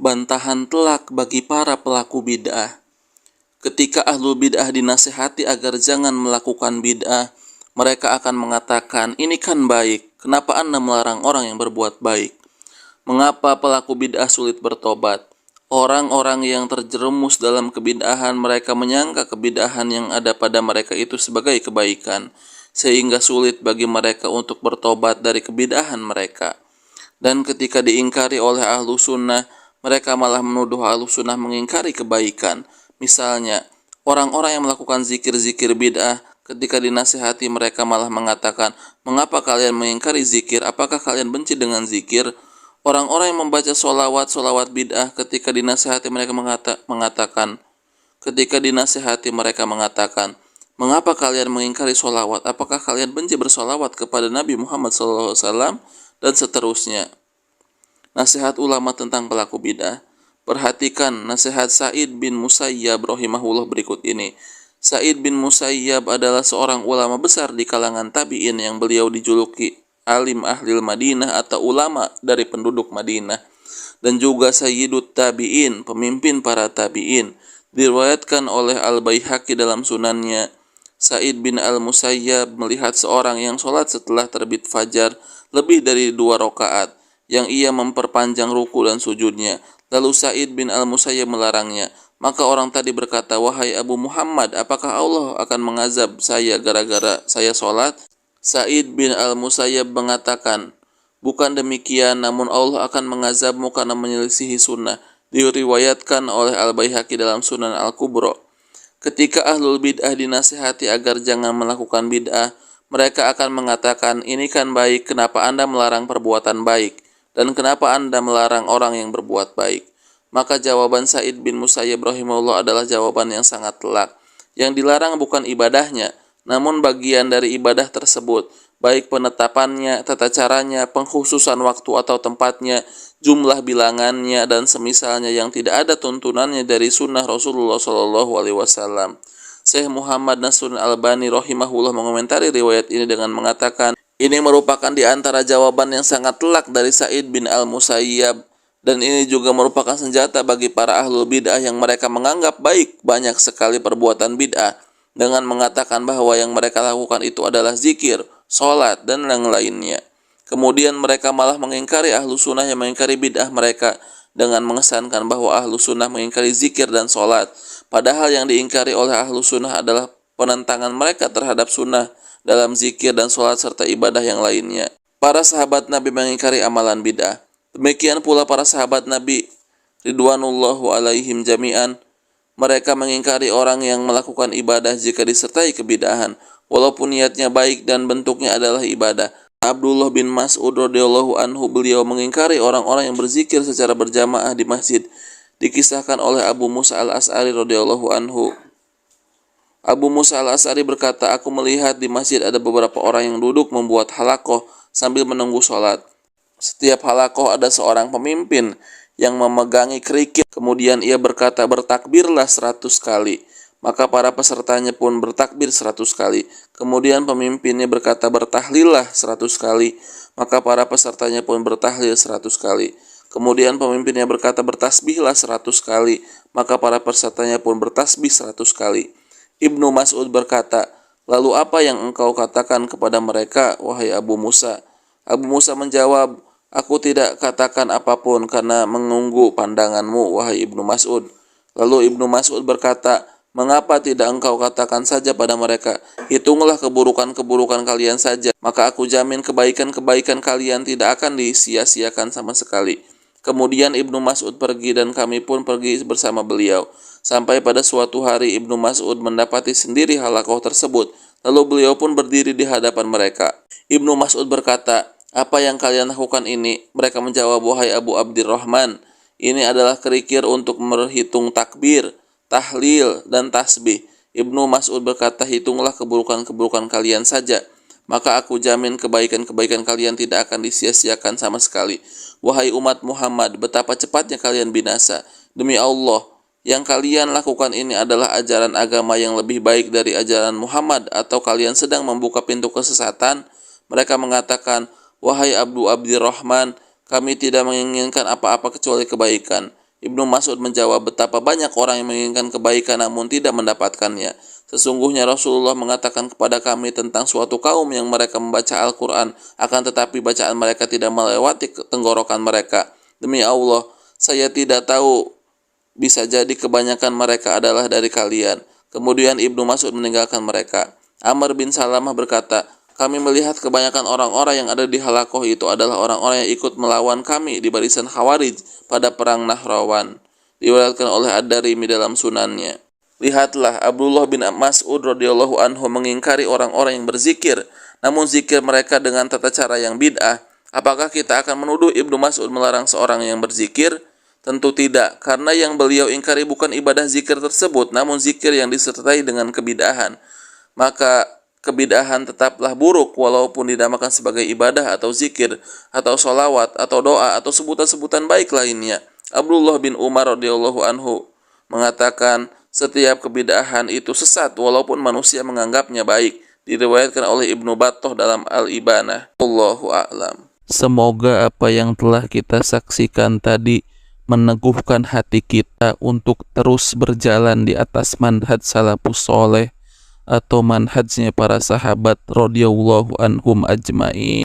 Bantahan telak bagi para pelaku bid'ah. Ketika ahlul bid'ah dinasihati agar jangan melakukan bid'ah, mereka akan mengatakan, ini kan baik, kenapa Anda melarang orang yang berbuat baik? Mengapa pelaku bid'ah sulit bertobat? Orang-orang yang terjerumus dalam kebid'ahan, mereka menyangka kebid'ahan yang ada pada mereka itu sebagai kebaikan, sehingga sulit bagi mereka untuk bertobat dari kebid'ahan mereka. Dan ketika diingkari oleh ahlu sunnah, mereka malah menuduh ahlu sunnah mengingkari kebaikan. Misalnya, orang-orang yang melakukan zikir-zikir bid'ah, ketika dinasihati mereka malah mengatakan, mengapa kalian mengingkari zikir? Apakah kalian benci dengan zikir? Orang-orang yang membaca solawat bid'ah, ketika dinasihati mereka mengatakan, mengapa kalian mengingkari solawat? Apakah kalian benci bersolawat kepada Nabi Muhammad SAW? Dan seterusnya. Nasihat ulama tentang pelaku bid'ah. Perhatikan nasihat Sa'id bin Musayyab rahimahullah berikut ini. Sa'id bin Musayyab adalah seorang ulama besar di kalangan tabi'in yang beliau dijuluki alim ahlil Madinah atau ulama dari penduduk Madinah, dan juga sayyidut tabi'in, pemimpin para tabi'in. Diriwayatkan oleh Al-Baihaqi dalam sunannya, Sa'id bin Al-Musayyab melihat seorang yang sholat setelah terbit fajar lebih dari 2 rakaat, yang ia memperpanjang ruku dan sujudnya. Lalu Sa'id bin Al-Musayyab melarangnya. Maka orang tadi berkata, wahai Abu Muhammad, apakah Allah akan mengazab saya gara-gara saya sholat? Sa'id bin Al-Musayyab mengatakan, bukan demikian, namun Allah akan mengazabmu karena menyelisihi sunnah. Diriwayatkan oleh Al-Baihaqi dalam Sunan Al-Kubra. Ketika ahlul bid'ah dinasihati agar jangan melakukan bid'ah, mereka akan mengatakan, ini kan baik, kenapa Anda melarang perbuatan baik? Dan kenapa Anda melarang orang yang berbuat baik? Maka jawaban Sa'id bin Musayyab rahimahullah adalah jawaban yang sangat telak. Yang dilarang bukan ibadahnya, namun bagian dari ibadah tersebut, baik penetapannya, tata caranya, pengkhususan waktu atau tempatnya, jumlah bilangannya, dan semisalnya yang tidak ada tuntunannya dari sunnah Rasulullah SAW. Syekh Muhammad Nasruddin Albani rahimahullah mengomentari riwayat ini dengan mengatakan, ini merupakan di antara jawaban yang sangat telak dari Sa'id bin Al-Musayyab, dan ini juga merupakan senjata bagi para ahlul bid'ah yang mereka menganggap baik banyak sekali perbuatan bid'ah, dengan mengatakan bahwa yang mereka lakukan itu adalah zikir, sholat, dan yang lainnya. Kemudian mereka malah mengingkari ahlu sunnah yang mengingkari bid'ah mereka, dengan mengesankan bahwa ahlu sunnah mengingkari zikir dan sholat. Padahal yang diingkari oleh ahlu sunnah adalah penentangan mereka terhadap sunnah dalam zikir dan sholat serta ibadah yang lainnya. Para sahabat Nabi mengingkari amalan bid'ah. Demikian pula para sahabat Nabi ridwanullahu alaihim jami'an. Mereka mengingkari orang yang melakukan ibadah jika disertai kebid'ahan, walaupun niatnya baik dan bentuknya adalah ibadah. Abdullah bin Mas'ud radhiyallahu anhu, beliau mengingkari orang-orang yang berzikir secara berjamaah di masjid. Dikisahkan oleh Abu Musa al-Asy'ari radhiyallahu anhu. Abu Musa al-Asy'ari berkata, aku melihat di masjid ada beberapa orang yang duduk membuat halakoh sambil menunggu sholat. Setiap halakoh ada seorang pemimpin yang memegangi kerikil. Kemudian ia berkata, bertakbirlah 100 kali. Maka para pesertanya pun bertakbir 100 kali. Kemudian pemimpinnya berkata, bertahlillah 100 kali. Maka para pesertanya pun bertahlil 100 kali. Kemudian pemimpinnya berkata, bertasbihlah 100 kali. Maka para pesertanya pun bertasbih 100 kali. Ibnu Mas'ud berkata, lalu apa yang engkau katakan kepada mereka, wahai Abu Musa? Abu Musa menjawab, aku tidak katakan apapun karena menunggu pandanganmu, wahai Ibnu Mas'ud. Lalu Ibnu Mas'ud berkata, mengapa tidak engkau katakan saja pada mereka, hitunglah keburukan-keburukan kalian saja, maka aku jamin kebaikan-kebaikan kalian tidak akan disia-siakan sama sekali. Kemudian Ibnu Mas'ud pergi dan kami pun pergi bersama beliau. Sampai pada suatu hari Ibnu Mas'ud mendapati sendiri halakoh tersebut. Lalu beliau pun berdiri di hadapan mereka. Ibnu Mas'ud berkata, apa yang kalian lakukan ini? Mereka menjawab, wahai Abu Abdurrahman, ini adalah kerikil untuk menghitung takbir, tahlil, dan tasbih. Ibnu Mas'ud berkata, hitunglah keburukan-keburukan kalian saja, maka aku jamin kebaikan-kebaikan kalian tidak akan disia-siakan sama sekali. Wahai umat Muhammad, betapa cepatnya kalian binasa. Demi Allah, yang kalian lakukan ini adalah ajaran agama yang lebih baik dari ajaran Muhammad, atau kalian sedang membuka pintu kesesatan? Mereka mengatakan, wahai Abu Abdurrahman, kami tidak menginginkan apa-apa kecuali kebaikan. Ibnu Mas'ud menjawab, betapa banyak orang yang menginginkan kebaikan namun tidak mendapatkannya. Sesungguhnya Rasulullah mengatakan kepada kami tentang suatu kaum yang mereka membaca Al-Quran, akan tetapi bacaan mereka tidak melewati tenggorokan mereka. Demi Allah, saya tidak tahu, bisa jadi kebanyakan mereka adalah dari kalian. Kemudian Ibnu Mas'ud meninggalkan mereka. Amr bin Salamah berkata, kami melihat kebanyakan orang-orang yang ada di halakoh itu adalah orang-orang yang ikut melawan kami di barisan Khawarij pada perang Nahrawan. Diriwayatkan oleh Ad-Darimi dalam sunannya. Lihatlah, Abdullah bin Mas'ud radhiyallahu anhu mengingkari orang-orang yang berzikir, namun zikir mereka dengan tata cara yang bid'ah. Apakah kita akan menuduh Ibnu Mas'ud melarang seorang yang berzikir? Tentu tidak, karena yang beliau ingkari bukan ibadah zikir tersebut, namun zikir yang disertai dengan kebid'ahan. Maka kebid'ahan tetaplah buruk walaupun dinamakan sebagai ibadah atau zikir atau sholawat atau doa atau sebutan-sebutan baik lainnya. Abdullah bin Umar radhiyallahu anhu mengatakan setiap kebid'ahan itu sesat walaupun manusia menganggapnya baik. Diriwayatkan oleh Ibnu Battah dalam Al-Ibanah. Allahu a'lam. Semoga apa yang telah kita saksikan tadi meneguhkan hati kita untuk terus berjalan di atas manhaj salafus soleh atau manhajnya para sahabat radhiyallahu anhum ajmain.